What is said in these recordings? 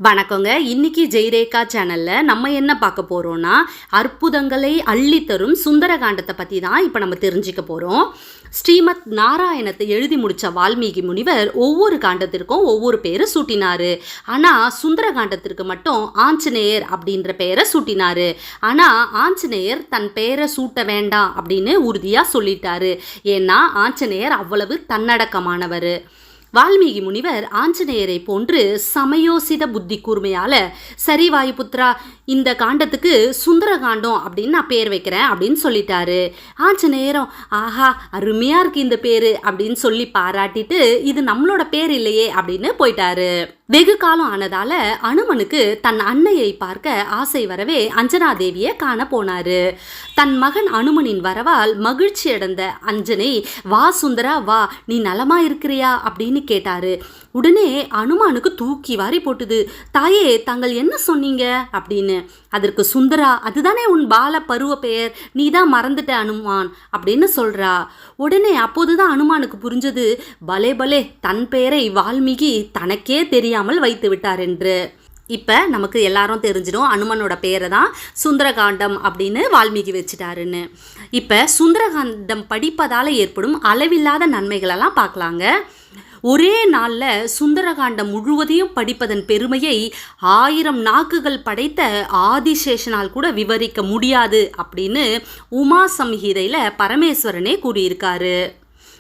வணக்கங்க. இன்னைக்கு ஜெய்ரேகா சேனல்ல நம்ம என்ன பார்க்க போறோம்னா, அற்புதங்களை அள்ளித்தரும் சுந்தரகாண்டத்தை பத்தி தான் இப்போ நம்ம தெரிஞ்சுக்க போறோம். ஸ்ரீமத் நாராயணத்தை எழுதி முடிச்ச வால்மீகி முனிவர் ஒவ்வொரு காண்டத்திற்கும் ஒவ்வொரு பேரை சூட்டினாரு. ஆனால் சுந்தரகாண்டத்திற்கு மட்டும் ஆஞ்சநேயர் அப்படின்ற பெயரை சூட்டினாரு. ஆனால் ஆஞ்சநேயர் தன் பெயரை சூட்ட வேண்டாம் அப்படின்னு உறுதியாக சொல்லிட்டாரு. ஏன்னா ஆஞ்சநேயர் அவ்வளவு தன்னடக்கமானவர். வால்மீகி முனிவர் ஆஞ்சநேயரை போன்று சமயோசித புத்தி கூர்மையால, சரி வாயுபுத்ரா, இந்த காண்டத்துக்கு சுந்தரகாண்டம் அப்படின்னு நான் பேர் வைக்கிறேன் அப்படின்னு சொல்லிட்டாரு. ஆஞ்சநேயரும் ஆஹா அருமையா இருக்கு இந்த பேரு அப்படின்னு சொல்லி பாராட்டிட்டு, இது நம்மளோட பேர் இல்லையே அப்படின்னு போயிட்டாரு. வெகு காலம் ஆனதால அனுமனுக்கு தன் அன்னையை பார்க்க ஆசை வரவே அஞ்சனா தேவியை காண போனாரு. தன் மகன் அனுமனின் வரவால் மகிழ்ச்சி அடைந்த அஞ்சனை, வா சுந்தரா வா, நீ நலமா இருக்கிறியா அப்படின்னு கேட்டாரு. உடனே அனுமானுக்கு தூக்கி வாரி போட்டுது. தாயே, தாங்கள் என்ன சொன்னீங்க அப்படின்னு. அதற்கு சுந்தரா, அதுதானே உன் பால பருவ பெயர், நீ தான் மறந்துட்ட அனுமான் அப்படின்னு சொல்றா. உடனே அப்போதுதான் அனுமானுக்கு புரிஞ்சது, பலே பலே, தன் பெயரை வால்மீகி தனக்கே தெரியாமல் வைத்து விட்டார் என்று. இப்போ நமக்கு எல்லாரும் தெரிஞ்சிடும் அனுமனோட பேரை தான் சுந்தரகாண்டம் அப்படின்னு வால்மீகி வச்சுட்டாருன்னு. இப்போ சுந்தரகாண்டம் படிப்பதால் ஏற்படும் அளவில்லாத நன்மைகளெல்லாம் பார்க்கலாங்க. ஒரே நாளில் சுந்தரகாண்டம் முழுவதையும் படிப்பதன் பெருமையை 1000 நாக்குகள் படைத்த ஆதிசேஷனால் கூட விவரிக்க முடியாது அப்படின்னு உமா சம்ஹிதையில் பரமேஸ்வரனே கூறியிருக்காரு.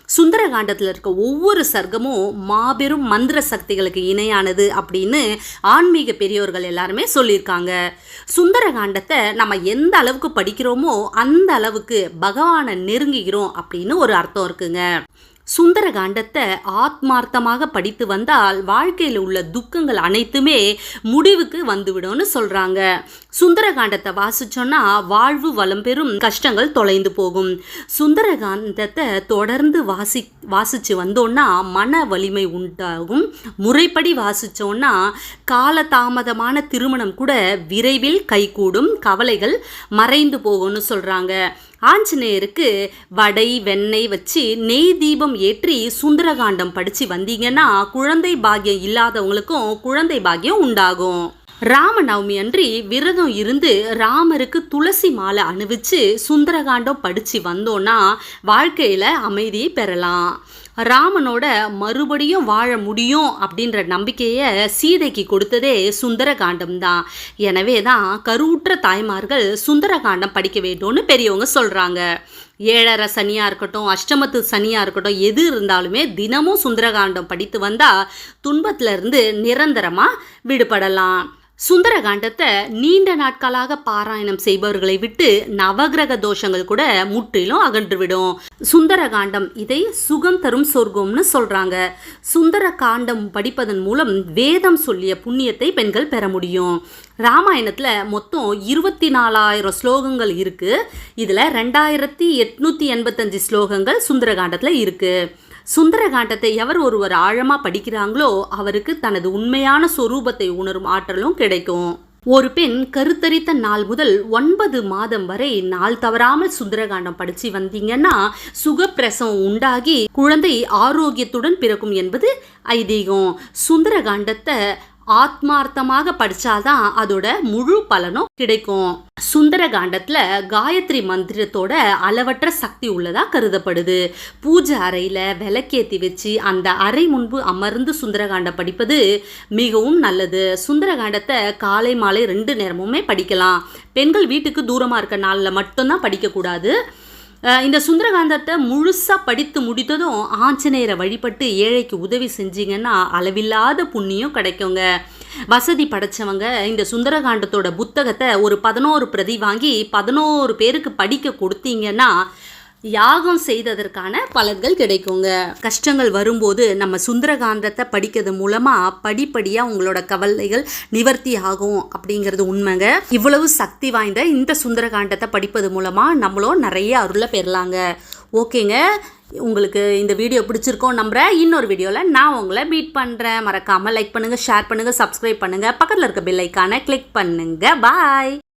சுந்தரகாண்டத்தில் இருக்க ஒவ்வொரு சர்க்கமும் மாபெரும் மந்திர சக்திகளுக்கு இணையானது அப்படின்னு ஆன்மீக பெரியோர்கள் எல்லாருமே சொல்லியிருக்காங்க. சுந்தரகாண்டத்தை நம்ம எந்த அளவுக்கு படிக்கிறோமோ அந்த அளவுக்கு பகவானை நெருங்குகிறோம் அப்படின்னு ஒரு அர்த்தம் இருக்குங்க. சுந்தரகாண்டத்தை ஆத்மார்த்தமாக படித்து வந்தால் வாழ்க்கையில் உள்ள துக்கங்கள் அனைத்துமே முடிவுக்கு வந்துவிடும்னு சொல்கிறாங்க. சுந்தரகாண்டத்தை வாசிச்சோன்னா வாழ்வு வளம் பெறும், கஷ்டங்கள் தொலைந்து போகும். சுந்தரகாண்டத்தை தொடர்ந்து வாசித்து வந்தோன்னா மன வலிமை உண்டாகும். முறைப்படி வாசித்தோன்னா காலதாமதமான திருமணம் கூட விரைவில் கைகூடும், கவலைகள் மறைந்து போகும்னு சொல்கிறாங்க. ஆஞ்சநேயருக்கு வடை வெண்ணெய் வச்சு நெய் தீபம் ஏற்றி சுந்தரகாண்டம் படித்து வந்தீங்கன்னா குழந்தை பாக்கியம் இல்லாதவங்களுக்கும் குழந்தை பாக்கியம் உண்டாகும். ராமநவமி அன்றி விரதம் இருந்து ராமருக்கு துளசி மாலை அணிவிச்சு சுந்தரகாண்டம் படித்து வந்தோன்னா வாழ்க்கையில் அமைதியை பெறலாம். ராமனோட மறுபடியும் வாழ முடியும் அப்படின்ற நம்பிக்கையை சீதைக்கு கொடுத்ததே சுந்தரகாண்டம் தான். எனவே தான் கருவுற்ற தாய்மார்கள் சுந்தரகாண்டம் படிக்க வேண்டும்னு பெரியவங்க சொல்கிறாங்க. 7.5 சனியாக இருக்கட்டும், அஷ்டமத்து சனியாக இருக்கட்டும், எது இருந்தாலுமே தினமும் சுந்தரகாண்டம் படித்து வந்தால் துன்பத்திலிருந்து நிரந்தரமாக விடுபடலாம். சுந்தரகாண்டத்தை நீண்ட நாட்களாக பாராயணம் செய்பவர்களை விட்டு நவகிரக தோஷங்கள் கூட முற்றிலும் அகன்றுவிடும். சுந்தரகாண்டம் இதை சுகம் தரும் சொர்க்கம்னு சொல்றாங்க. சுந்தரகாண்டம் படிப்பதன் மூலம் வேதம் சொல்லிய புண்ணியத்தை பெண்கள் பெற முடியும். ராமாயணத்தில் மொத்தம் 24,000 ஸ்லோகங்கள் இருக்கு. இதில் 2885 ஸ்லோகங்கள் சுந்தரகாண்டத்தில் இருக்கு. சுந்தரகாண்டத்தை எவர் ஒருவர் ஆழமாக படிக்கிறாங்களோ அவருக்கு தனது உண்மையான சொரூபத்தை உணரும் ஆற்றலும் கிடைக்கும். ஒரு பெண் கருத்தரித்த நாள் முதல் 9 மாதம் வரை நாள் தவறாமல் சுந்தரகாண்டம் படித்து வந்தீங்கன்னா சுகப்பிரசவம் உண்டாகி குழந்தை ஆரோக்கியத்துடன் பிறக்கும் என்பது ஐதீகம். சுந்தரகாண்டத்தை ஆத்மார்த்தமாக படித்தாதான் அதோட முழு பலனும் கிடைக்கும். சுந்தரகாண்டத்தில் காயத்ரி மந்திரத்தோட அளவற்ற சக்தி உள்ளதாக கருதப்படுது. பூஜை அறையில் விளக்கேற்றி வச்சு அந்த அறை முன்பு அமர்ந்து சுந்தரகாண்டம் படிப்பது மிகவும் நல்லது. சுந்தரகாண்டத்தை காலை மாலை 2 நேரமுமே படிக்கலாம். பெண்கள் வீட்டுக்கு தூரமாக இருக்க நாளில் மட்டும்தான் படிக்கக்கூடாது. இந்த சுந்தரகாண்டத்தை முழுசாக படித்து முடித்ததும் ஆஞ்சநேயரை வழிபட்டு ஏழைக்கு உதவி செஞ்சீங்கன்னா அளவில்லாத புண்ணியம் கிடைக்குங்க. வசதி படைச்சவங்க இந்த சுந்தரகாண்டத்தோட புத்தகத்தை ஒரு 11 பிரதி வாங்கி 11 பேருக்கு படிக்க கொடுத்தீங்கன்னா யாகம் செய்ததற்கான பலன்கள் கிடைக்குங்க. கஷ்டங்கள் வரும்போது நம்ம சுந்தரகாண்டத்தை படிக்கிறது மூலமாக படிப்படியாக உங்களோட கவலைகள் நிவர்த்தி ஆகும் அப்படிங்கிறது உண்மைங்க. இவ்வளவு சக்தி வாய்ந்த இந்த சுந்தரகாண்டத்தை படிப்பது மூலமாக நம்மளும் நிறைய அருளை பெறலாங்க. ஓகேங்க, உங்களுக்கு இந்த வீடியோ பிடிச்சிருக்கோம் நம்புகிறேன். இன்னொரு வீடியோவில் நான் உங்களை மீட் பண்ணுறேன். மறக்காமல் லைக் பண்ணுங்கள், ஷேர் பண்ணுங்கள், சப்ஸ்கிரைப் பண்ணுங்கள், பக்கத்தில் இருக்க பெல் ஐக்கானை கிளிக் பண்ணுங்கள். பாய்.